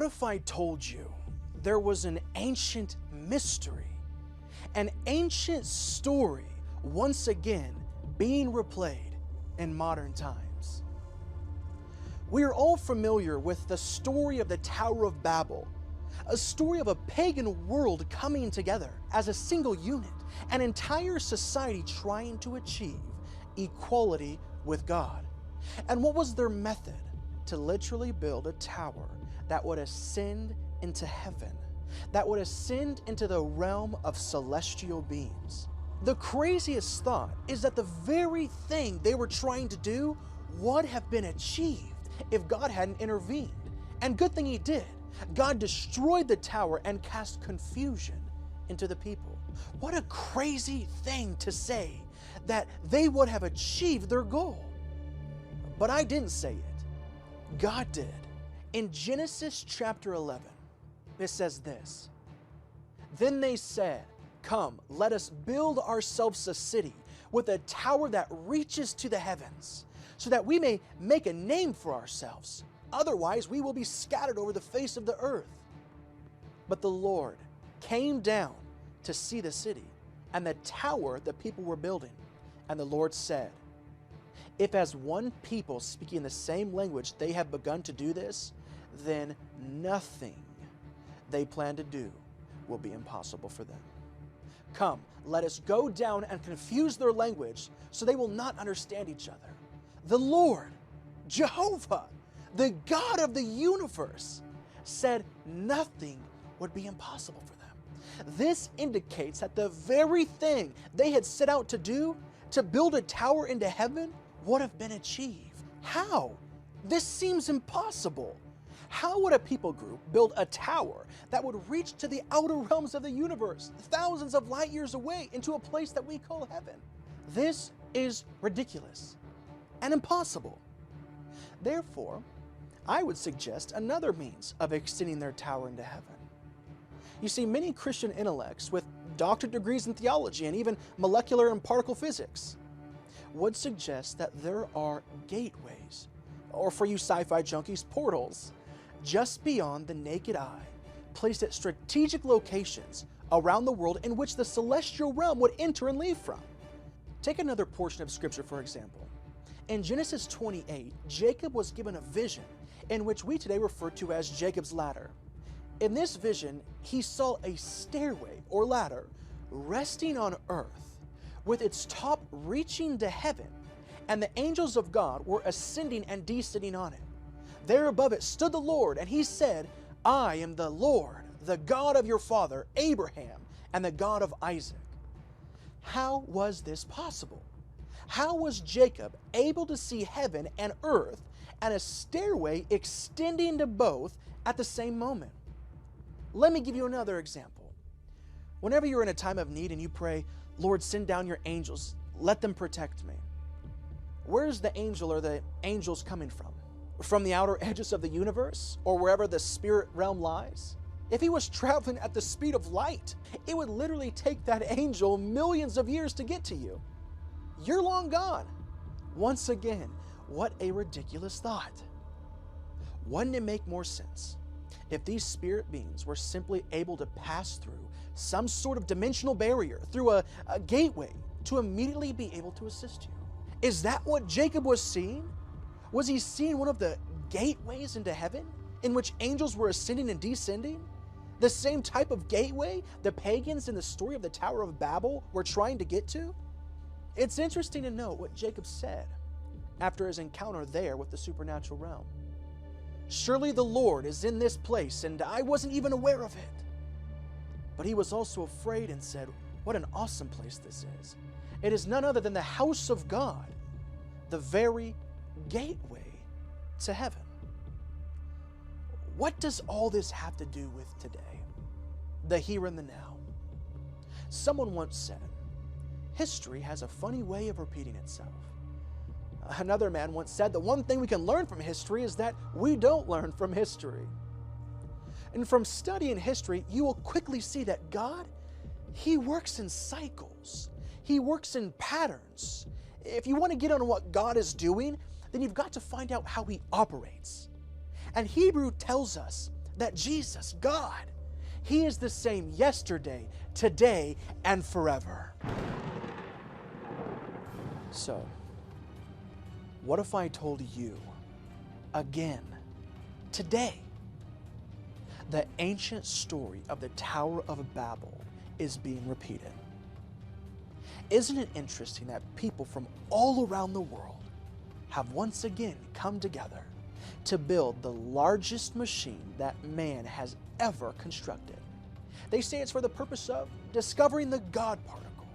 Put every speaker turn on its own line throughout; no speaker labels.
if I told you there was an ancient mystery, an ancient story once again being replayed in modern times? We are all familiar with the story of the Tower of Babel, a story of a pagan world coming together as a single unit, an entire society trying to achieve equality with God. And what was their method? To literally build a tower that would ascend into heaven, that would ascend into the realm of celestial beings. The craziest thought is that the very thing they were trying to do would have been achieved if God hadn't intervened. And good thing He did. God destroyed the tower and cast confusion into the people. What a crazy thing to say, that they would have achieved their goal. But I didn't say it. God did. In Genesis chapter 11, it says this: "Then they said, 'Come, let us build ourselves a city with a tower that reaches to the heavens, so that we may make a name for ourselves. Otherwise we will be scattered over the face of the earth.' But the Lord came down to see the city and the tower the people were building. And the Lord said, 'If as one people speaking the same language they have begun to do this, then nothing they plan to do will be impossible for them. Come, let us go down and confuse their language, so they will not understand each other.' The Lord, Jehovah, the God of the universe, said nothing would be impossible for them." This indicates that the very thing they had set out to do, to build a tower into heaven, would have been achieved. How? This seems impossible. How would a people group build a tower that would reach to the outer realms of the universe, thousands of light years away, into a place that we call heaven? This is ridiculous and impossible. Therefore, I would suggest another means of extending their tower into heaven. You see, many Christian intellects with doctorate degrees in theology and even molecular and particle physics would suggest that there are gateways, or for you sci-fi junkies, portals, just beyond the naked eye, placed at strategic locations around the world in which the celestial realm would enter and leave from. Take another portion of Scripture, for example. In Genesis 28, Jacob was given a vision in which we today refer to as Jacob's ladder. In this vision, he saw a stairway or ladder resting on earth, with its top reaching to heaven, and the angels of God were ascending and descending on it. There above it stood the Lord, and He said, "I am the Lord, the God of your father Abraham, and the God of Isaac." How was this possible? How was Jacob able to see heaven and earth and a stairway extending to both at the same moment? Let me give you another example. Whenever you're in a time of need and you pray, "Lord, send down your angels, let them protect me," where's the angel or the angels coming from? From the outer edges of the universe, or wherever the spirit realm lies? If he was traveling at the speed of light, it would literally take that angel millions of years to get to you. You're long gone. Once again, what a ridiculous thought. Wouldn't it make more sense if these spirit beings were simply able to pass through some sort of dimensional barrier, through a gateway, to immediately be able to assist you? Is that what Jacob was seeing? Was he seeing one of the gateways into heaven in which angels were ascending and descending? The same type of gateway the pagans in the story of the Tower of Babel were trying to get to? It's interesting to note what Jacob said after his encounter there with the supernatural realm. "Surely the Lord is in this place, and I wasn't even aware of it." But he was also afraid and said, "What an awesome place this is. It is none other than the house of God, the very gateway to heaven." What does all this have to do with today? The here and the now. Someone once said, "History has a funny way of repeating itself." Another man once said, "The one thing we can learn from history is that we don't learn from history." And from studying history, you will quickly see that God, He works in cycles. He works in patterns. If you want to get on what God is doing, then you've got to find out how He operates. And Hebrew tells us that Jesus, God, He is the same yesterday, today, and forever. So, what if I told you again, today, the ancient story of the Tower of Babel is being repeated? Isn't it interesting that people from all around the world have once again come together to build the largest machine that man has ever constructed? They say it's for the purpose of discovering the God particle,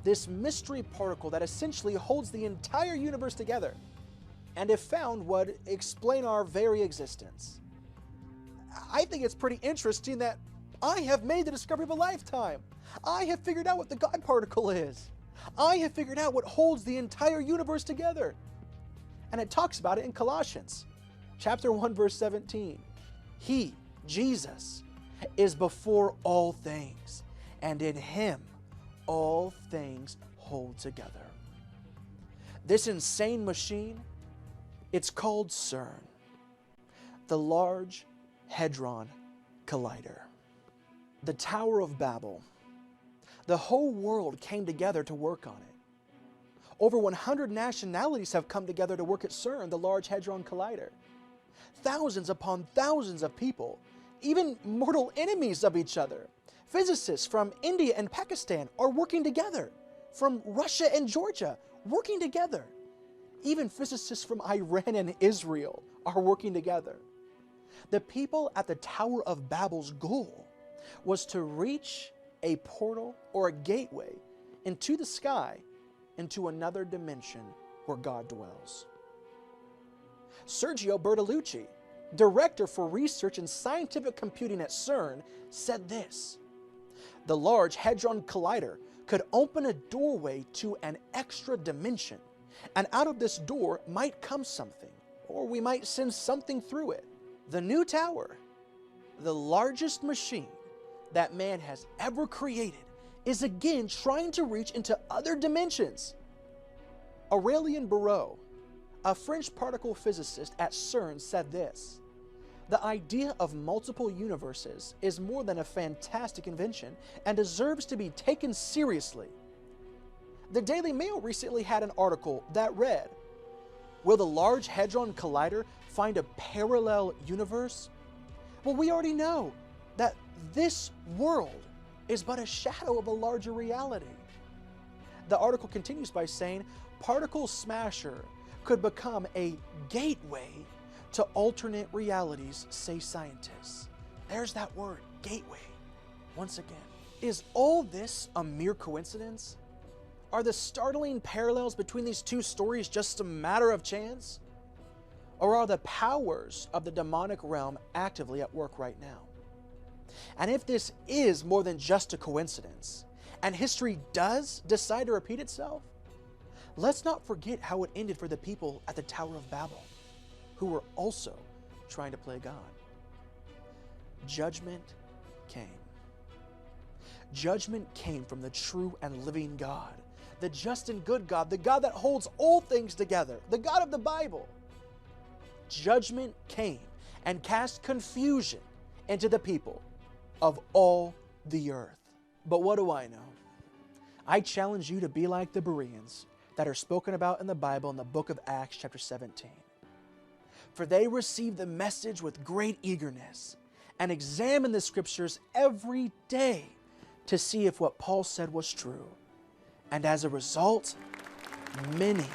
this mystery particle that essentially holds the entire universe together, and if found would explain our very existence. I think it's pretty interesting that I have made the discovery of a lifetime. I have figured out what the God particle is. I have figured out what holds the entire universe together. And it talks about it in Colossians chapter 1, verse 17. He, Jesus, is before all things, and in Him all things hold together. This insane machine, it's called CERN, the Large Hadron Collider. The Tower of Babel. The whole world came together to work on it. Over 100 nationalities have come together to work at CERN, the Large Hadron Collider. Thousands upon thousands of people, even mortal enemies of each other. Physicists from India and Pakistan are working together, from Russia and Georgia, working together. Even physicists from Iran and Israel are working together. The people at the Tower of Babel's goal was to reach a portal or a gateway into the sky, into another dimension where God dwells. Sergio Bertolucci, director for research and scientific computing at CERN, said this: the Large Hadron Collider could open a doorway to an extra dimension, and out of this door might come something, or we might send something through it. The new tower, the largest machine that man has ever created, is again trying to reach into other dimensions. Aurélien Barraud, a French particle physicist at CERN, said this: the idea of multiple universes is more than a fantastic invention and deserves to be taken seriously. The Daily Mail recently had an article that read, will the Large Hadron Collider find a parallel universe? Well, we already know that this world is but a shadow of a larger reality. The article continues by saying, Particle Smasher could become a gateway to alternate realities, say scientists. There's that word, gateway, once again. Is all this a mere coincidence? Are the startling parallels between these two stories just a matter of chance? Or are the powers of the demonic realm actively at work right now? And if this is more than just a coincidence, and history does decide to repeat itself, let's not forget how it ended for the people at the Tower of Babel, who were also trying to play God. Judgment came. Judgment came from the true and living God, the just and good God, the God that holds all things together, the God of the Bible. Judgment came and cast confusion into the people of all the earth. But what do I know? I challenge you to be like the Bereans that are spoken about in the Bible in the book of Acts chapter 17. For they received the message with great eagerness and examined the scriptures every day to see if what Paul said was true. And as a result, many